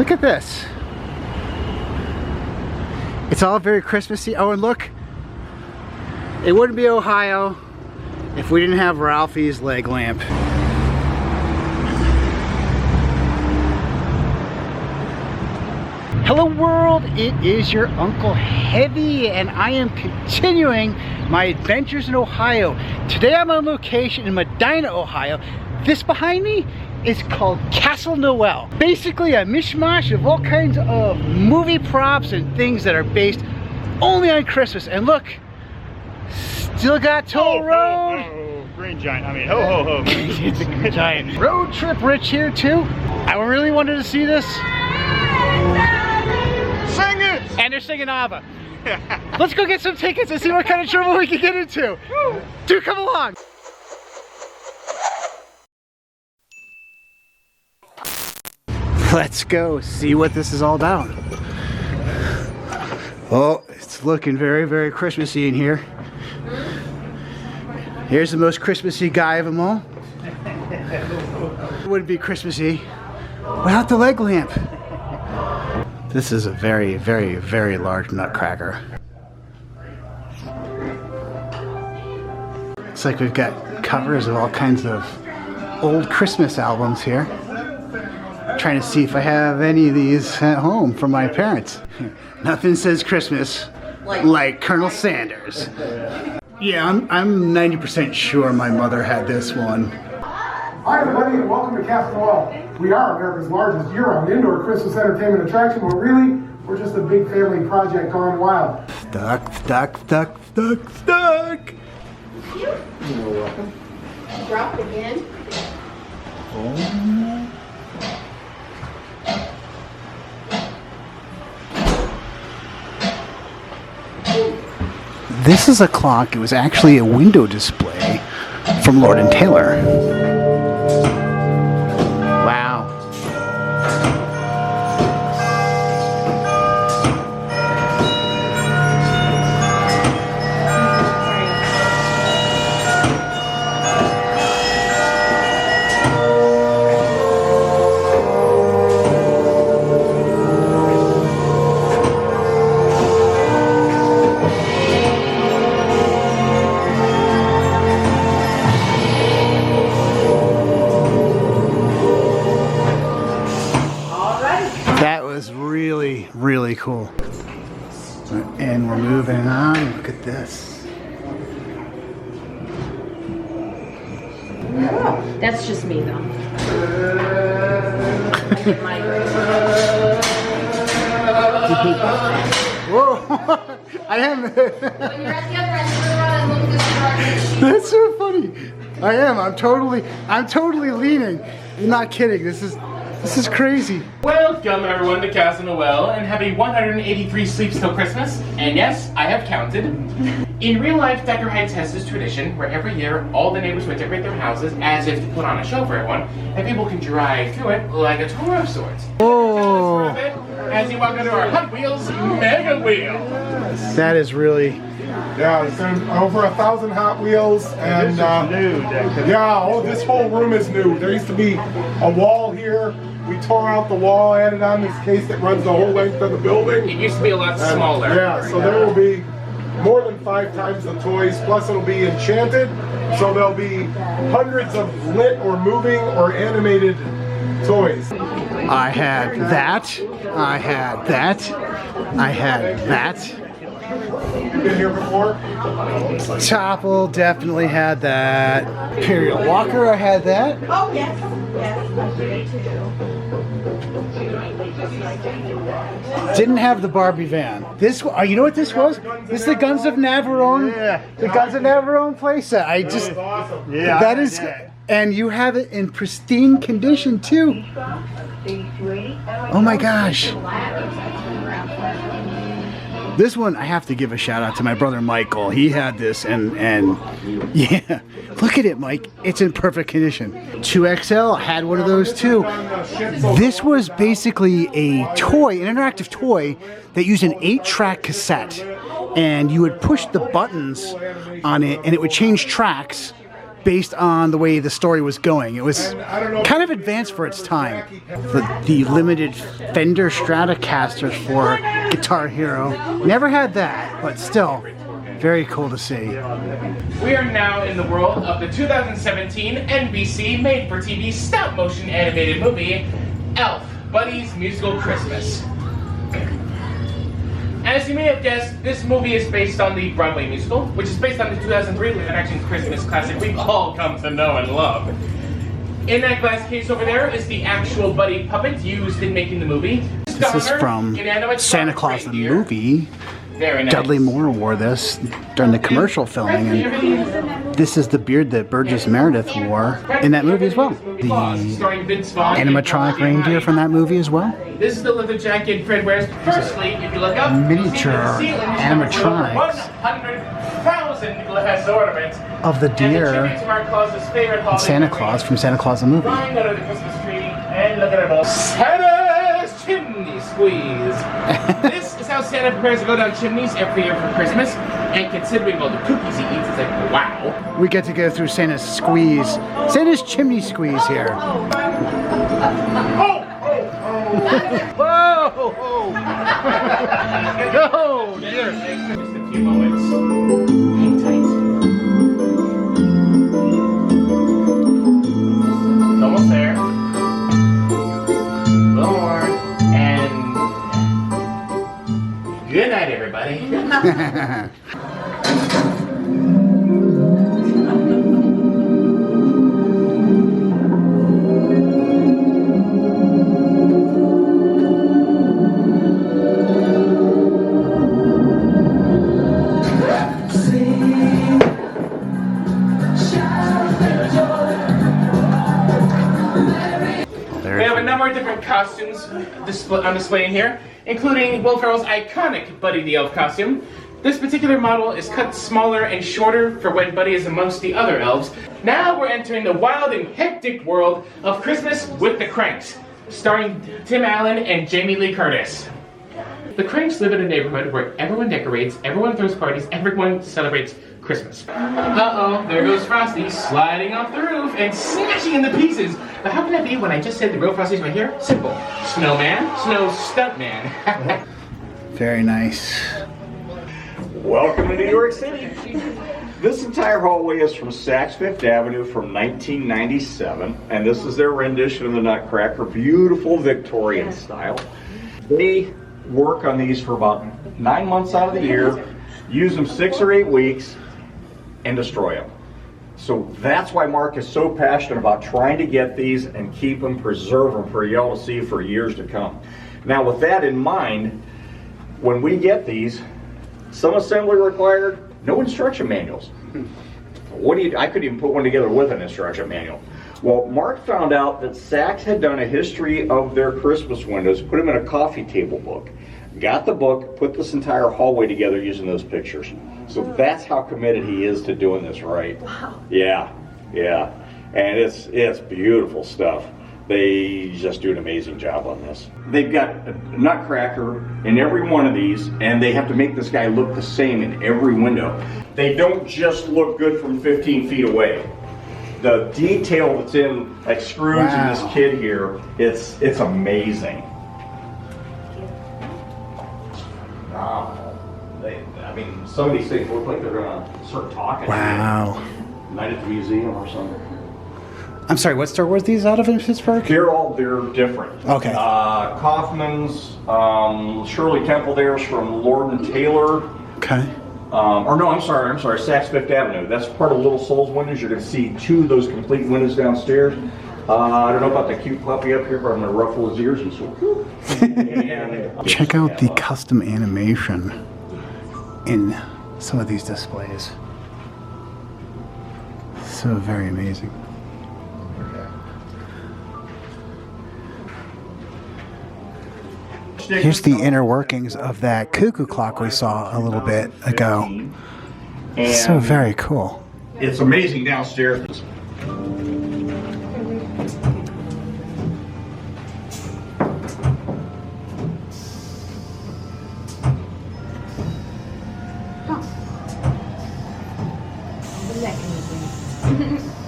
Look at this. It's all very Christmassy. Oh, and look, it wouldn't be Ohio if we didn't have Ralphie's leg lamp. Hello world, it is your Uncle Heavy, and I am continuing my adventures in Ohio. Today I'm on location in Medina, Ohio. This behind me is called Castle Noel. Basically a mishmash of all kinds of movie props and things that are based only on Christmas. And look, still got Toll Road. Green giant, I mean, ho ho ho. It's a green giant. Road trip Rich here too. I really wanted to see this. Sing it! And they're singing ABBA. Let's go get some tickets and see what kind of trouble we can get into. Dude, come along. Let's go see what this is all about. Oh, it's looking very, very Christmassy in here. Here's the most Christmassy guy of them all. It wouldn't be Christmassy without the leg lamp. This is a very, very, very large nutcracker. Looks like we've got covers of all kinds of old Christmas albums here. Trying to see if I have any of these at home from my parents. Nothing says Christmas like Colonel Sanders. Yeah, I'm 90% sure my mother had this one. Hi everybody and welcome to Castle Noel. We are America's largest year-round indoor Christmas entertainment attraction, but really, we're just a big family project gone wild. Stuck. You're welcome. Drop again. Oh. This is a clock. It was actually a window display from Lord and Taylor. Wow. Really cool. And we're moving on. Look at this. That's just me though. I get migraines. Whoa! I am. When you're at the other end, turn around and look this direction. That's so funny. I am. I'm totally leaning. I'm not kidding. This is crazy. Welcome everyone to Castle Noel and happy 183 sleeps till Christmas. And yes, I have counted. In real life, Decker Heights has this tradition where every year all the neighbors would decorate their houses as if to put on a show for everyone, and people can drive through it like a tour of sorts. Oh. As you walk into our Hot Wheels Mega Wheel. That is really. Yeah, it's over 1,000 Hot Wheels, and this whole room is new. There used to be a wall here. We tore out the wall, added on this case that runs the whole length of the building. It used to be a lot smaller. Yeah, so there will be more than 5 times the toys, plus it'll be enchanted, so there'll be hundreds of lit or moving or animated toys. I had that. I had that. I had that. You've been here before? Topple definitely had that. Imperial Walker, I had that. Oh yes. Didn't have the Barbie van. This, you know what this was? This is the Guns of Navarone. Yeah. The Guns of Navarone playset. I just. That was awesome. Yeah. That is, and you have it in pristine condition too. Oh my gosh. This one, I have to give a shout out to my brother Michael. He had this and yeah, look at it, Mike. It's in perfect condition. 2XL had one of those too. This was basically a toy, an interactive toy that used an 8-track cassette, and you would push the buttons on it and it would change tracks based on the way the story was going. It was kind of advanced for its time. The limited Fender Stratocaster for Guitar Hero. Never had that, but still, very cool to see. We are now in the world of the 2017 NBC made-for-TV stop-motion animated movie, Elf, Buddy's Musical Christmas. As you may have guessed, this movie is based on the Broadway musical, which is based on the 2003 live-action Christmas classic we've all come to know and love. In that glass case over there is the actual Buddy puppet used in making the movie. This is from Santa Claus the Movie. Very nice. Dudley Moore wore this during the commercial filming, and this is the beard that Burgess Meredith wore in that movie as well. The animatronic reindeer from that movie as well. This is the leather jacket Fred wears. Firstly, if you look up, Miniature animatronics 100,000 glass ornaments of the deer and Mark Klaus's favorite holiday Santa Claus from Santa Claus the Movie. Flying under the Christmas tree, and look at it all. Santa's chimney squeeze. This is how Santa prepares to go down chimneys every year for Christmas. And considering all the cookies he eats, it's like, wow. We get to go through Santa's squeeze. Santa's chimney squeeze here. Whoa! Oh, dear. Just a few moments. Hang tight. It's almost there. A little more. And good night, everybody. We have a number of different costumes on display in here, including Will Ferrell's iconic Buddy the Elf costume. This particular model is cut smaller and shorter for when Buddy is amongst the other elves. Now we're entering the wild and hectic world of Christmas with the Cranks, starring Tim Allen and Jamie Lee Curtis. The Cranks live in a neighborhood where everyone decorates, everyone throws parties, everyone celebrates Christmas. Uh-oh, there goes Frosty sliding off the roof and smashing into pieces. But how can that be when I just said the real Frosty's right here? Simple. Snowman, snow stuntman. Very nice. Welcome to New York City. This entire hallway is from Saks Fifth Avenue from 1997, and this is their rendition of the Nutcracker, beautiful Victorian style. They work on these for about 9 months out of the year, use them 6 or 8 weeks, and destroy them. So that's why Mark is so passionate about trying to get these and keep them, preserve them for y'all to see for years to come. Now with that in mind, when we get these, some assembly required, no instruction manuals. I couldn't even put one together with an instruction manual. Well, Mark found out that Saks had done a history of their Christmas windows, put them in a coffee table book. Got the book, put this entire hallway together using those pictures. So that's how committed he is to doing this right. Wow. Yeah. And it's beautiful stuff. They just do an amazing job on this. They've got a Nutcracker in every one of these, and they have to make this guy look the same in every window. They don't just look good from 15 feet away. The detail that's in like Scrooge and this kid here, it's amazing. I mean, some of these things look like they're gonna start talking. Wow. Night at the museum or something. I'm sorry, what store were these out of in Pittsburgh? They're different. Okay. Kaufman's, Shirley Temple there's from Lord and Taylor. Okay. Or no, I'm sorry, Saks Fifth Avenue. That's part of Little Souls windows. You're gonna see 2 of those complete windows downstairs. I don't know about the cute puppy up here, but I'm gonna ruffle his ears and so. Check out the custom animation in some of these displays. So very amazing. Here's the inner workings of that cuckoo clock we saw a little bit ago. So very cool. It's amazing downstairs. The mechanism.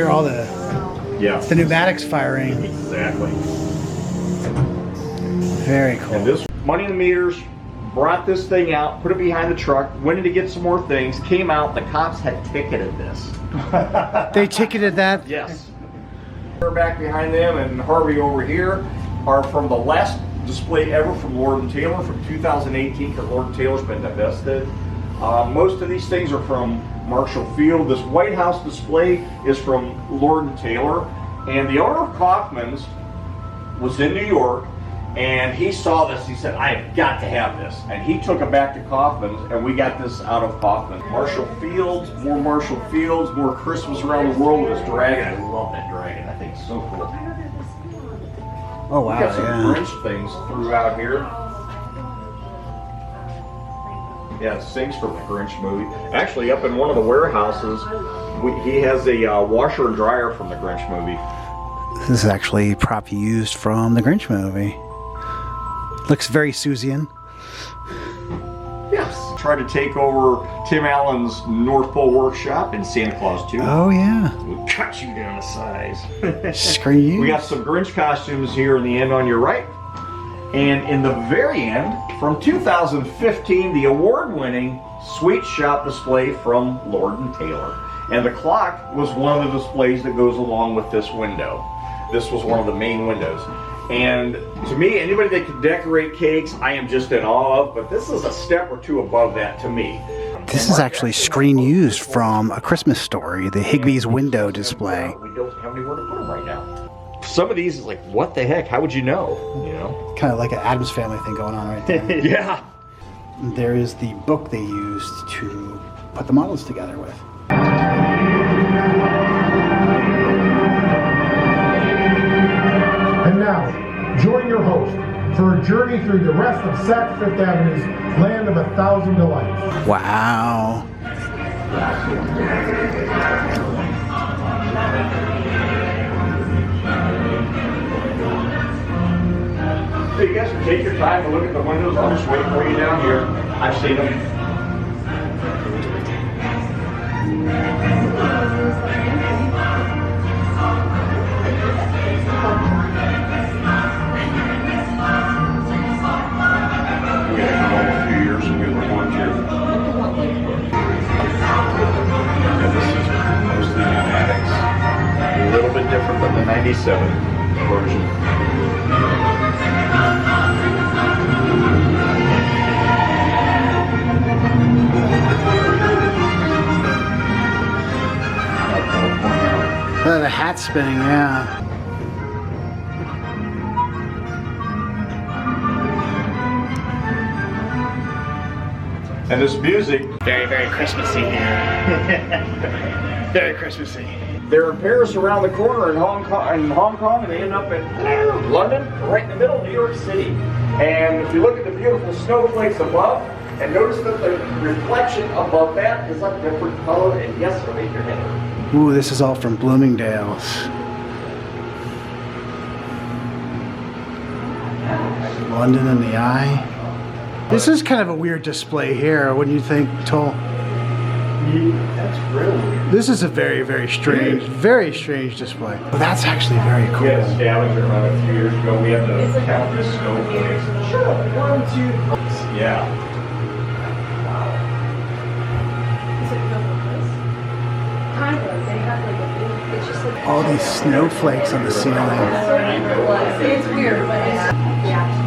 hear all the pneumatics firing. Exactly. Very cool. And this Money in the Meters brought this thing out, put it behind the truck, went in to get some more things, came out, the cops had ticketed this. They ticketed that? Yes. We're back behind them, and Harvey over here are from the last display ever from Lord & Taylor from 2018, because Lord & Taylor's been divested. Most of these things are from Marshall Field. This White House display is from Lord & Taylor, and the owner of Kaufman's was in New York, and he saw this. He said, I have got to have this. And he took it back to Kaufman's, and we got this out of Kaufman's. Marshall Fields, more Christmas around the world with this dragon. I love that dragon. I think it's so cool. Oh, wow, We got some Grinch things throughout here. Yeah, it's things from the Grinch movie. Actually, up in one of the warehouses, he has a washer and dryer from the Grinch movie. This is actually prop used from the Grinch movie. Looks very Susian. Yes. Tried to take over Tim Allen's North Pole Workshop in Santa Claus 2. Oh, yeah. We'll cut you down to size. Screen you. We got some Grinch costumes here in the end on your right. And in the very end, from 2015, the award-winning Sweet Shop display from Lord & Taylor. And the clock was one of the displays that goes along with this window. This was one of the main windows. And to me, anybody that can decorate cakes, I am just in awe of, but this is a step or two above that to me. This is actually screen used from A Christmas Story, the Higby's window display. We don't have anywhere to put them right now. Some of these is like, what the heck? How would you know? You know? Kind of like an Addams Family thing going on right there. Yeah. There is the book they used to put the models together with. And now, join your host for a journey through the rest of Saks Fifth Avenue's land of 1,000 delights. Wow. So you guys can take your time and look at the windows. I'll just wait for you down here. I've seen them. We had to go a few years and get the ones here. And this is mostly pneumatics. A little bit different than the 97 version. The hat spinning, yeah. And this music, Very, very Christmassy here. Very Christmassy. they're in Paris around the corner in Hong Kong, and they end up in London, right in the middle of New York City. And if you look at the beautiful snowflakes above, and notice that the reflection above that is a different color, and yes, it'll make your head hurt. Ooh, this is all from Bloomingdale's. London in the Eye. This is kind of a weird display here, wouldn't you think, Tolle? That's real weird. This is a very, very strange display. But that's actually very cool. We had a scavenger hunt a few years ago. We had to count the snowflakes. Shut up, 1, 2. Yeah. Kind of. They have like a big, it's just like All these snowflakes on the ceiling. it's weird, but it's yeah.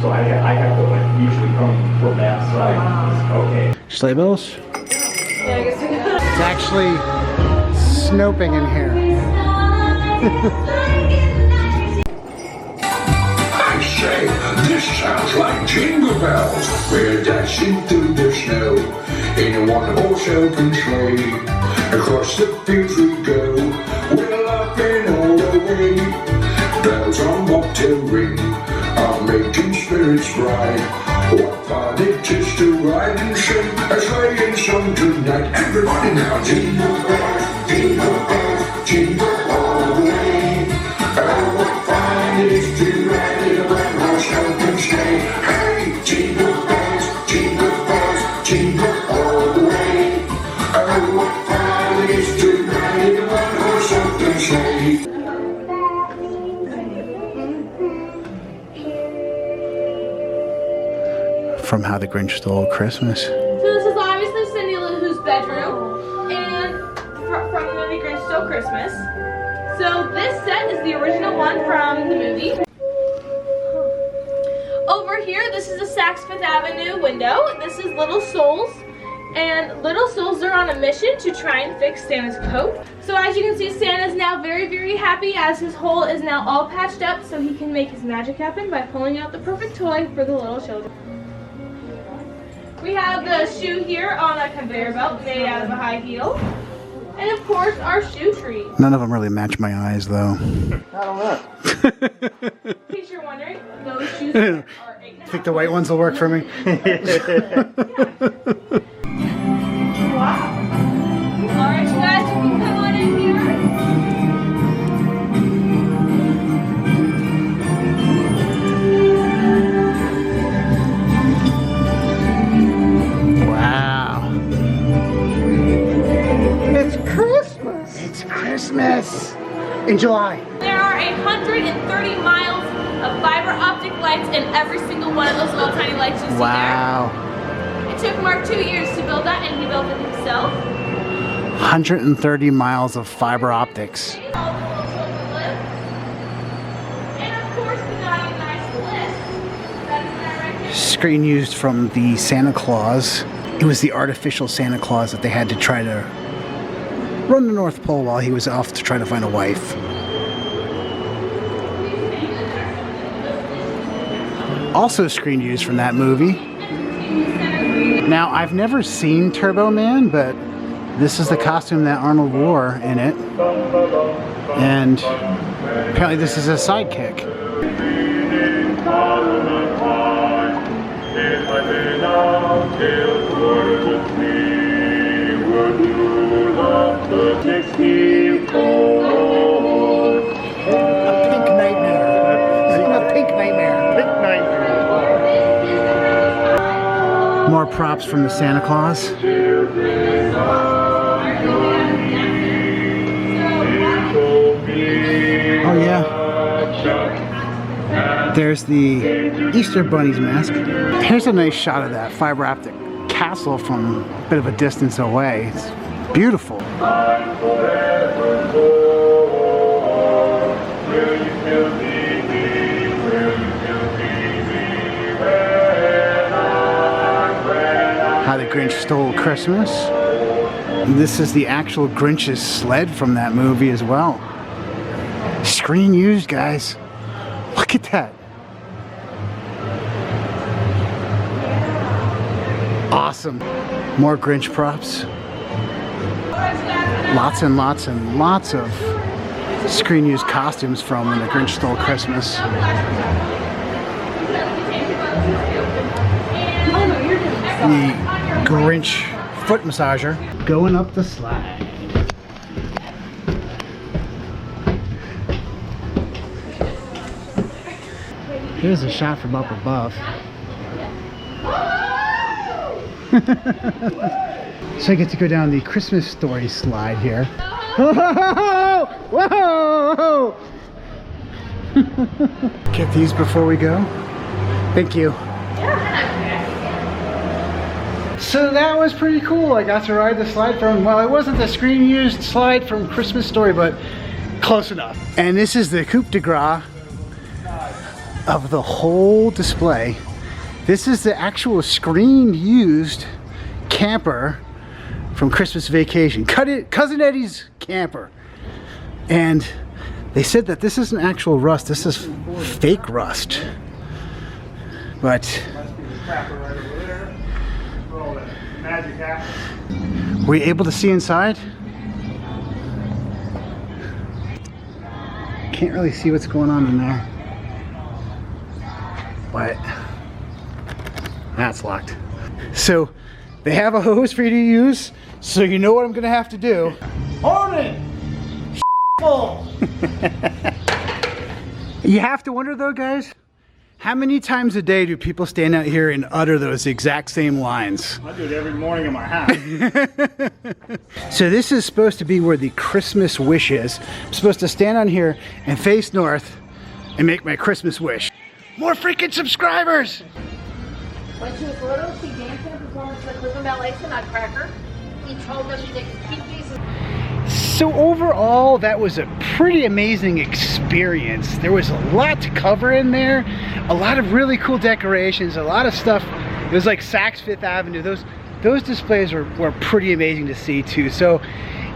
So I have to like usually come from that side. Okay. Sleigh bells? Yeah, I guess we can. It's actually snoping in here. I say, this sounds like Jingle Bells. We're dashing through the snow in a one-horse open sleigh. Across the fields we go, we're laughing all the way. Bells on bobtail ring are making spirits bright. What fun it is to ride and sing a sleighing song tonight. Everybody now, jingle bells, jingle all the way. Oh, what fun it is to ride in a one-horse open sleigh. Hey, jingle bells, jingle all the way. open sleigh. From How the Grinch Stole Christmas. So this is obviously Cindy Lou Who's bedroom, and from the movie Grinch Stole Christmas. So this set is the original one from the movie. Over here, this is the Saks Fifth Avenue window. This is Little Souls. And Little Souls are on a mission to try and fix Santa's coat. So as you can see, Santa's now very, very happy as his hole is now all patched up so he can make his magic happen by pulling out the perfect toy for the little children. We have the shoe here on a conveyor belt made out of a high heel. And of course, our shoe tree. None of them really match my eyes, though. I don't know. In case you're wondering, those shoes are 8.5. Think the white ones will work for me? Wow. Alright, you guys, you can come on in here. Wow. It's Christmas! It's Christmas! In July. There are 130 miles of fiber optic lights in every single one of those little tiny lights you see Wow. there. It took Mark 2 years to build that, and he built it himself. 130 miles of fiber optics. All the little children live. And of course, the naughty and nice list. That is that right there. Screen used from the Santa Claus. It was the artificial Santa Claus that they had to try to run the North Pole while he was off to try to find a wife. Also screen used from that movie. Now, I've never seen Turbo Man, but this is the costume that Arnold wore in it. And apparently this is a sidekick. A pink nightmare. A pink nightmare. Pink nightmare. More props from the Santa Claus. Oh yeah. There's the Easter Bunny's mask. Here's a nice shot of that fiber optic castle from a bit of a distance away. It's beautiful. How the Grinch Stole Christmas. And this is the actual Grinch's sled from that movie as well. Screen used, guys. Look at that. Awesome. More Grinch props. Lots and lots and lots of screen used costumes from The Grinch Stole Christmas. The Grinch foot massager going up the slide. Here's a shot from up above. So I get to go down the Christmas Story slide here. Whoa! Whoa! Get these before we go. Thank you. So that was pretty cool. I got to ride the slide from, well, it wasn't the screen used slide from Christmas Story, but close enough. And this is the coup de grace of the whole display. This is the actual screen used camper from Christmas Vacation. Cousin Eddie's camper. And they said that this isn't actual rust, this is fake rust. But were you able to see inside? Can't really see what's going on in there. But that's locked. So they have a hose for you to use, so you know what I'm gonna have to do. Morning! Full! You have to wonder though, guys, How many times a day do people stand out here and utter those exact same lines? I do it every morning in my house. So this is supposed to be where the Christmas wish is. I'm supposed to stand on here and face north and make my Christmas wish. More freaking subscribers! When she was little, she danced in a performance with Rhythm Ballet to Nutcracker. He told us they could keep these. So overall, that was a pretty amazing experience. There was a lot to cover in there, a lot of really cool decorations, a lot of stuff. It was like Saks Fifth Avenue. Those displays were pretty amazing to see too. So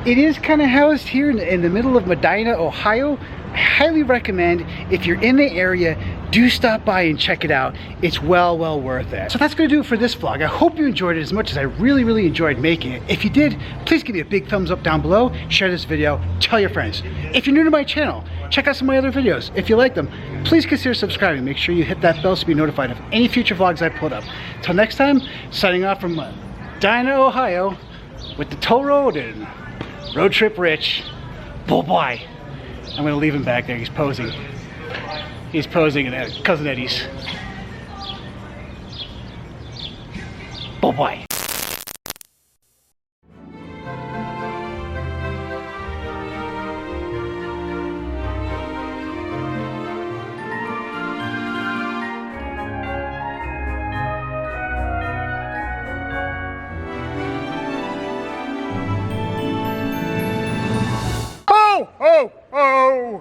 it is kind of housed here in the middle of Medina, Ohio. I highly recommend, if you're in the area, do stop by and check it out. It's well worth it. So that's gonna do it for this vlog. I hope you enjoyed it as much as I really enjoyed making it. If you did, please give me a big thumbs up down below, share this video, tell your friends. If you're new to my channel, check out some of my other videos. If you like them, please consider subscribing. Make sure you hit that bell to be notified of any future vlogs I put up. Till next time, signing off from Medina, Ohio, with the toll road and Road Trip Rich. Bye-bye. I'm gonna leave him back there. He's posing. He's posing at Cousin Eddie's. Bye-bye. Oh, oh, oh!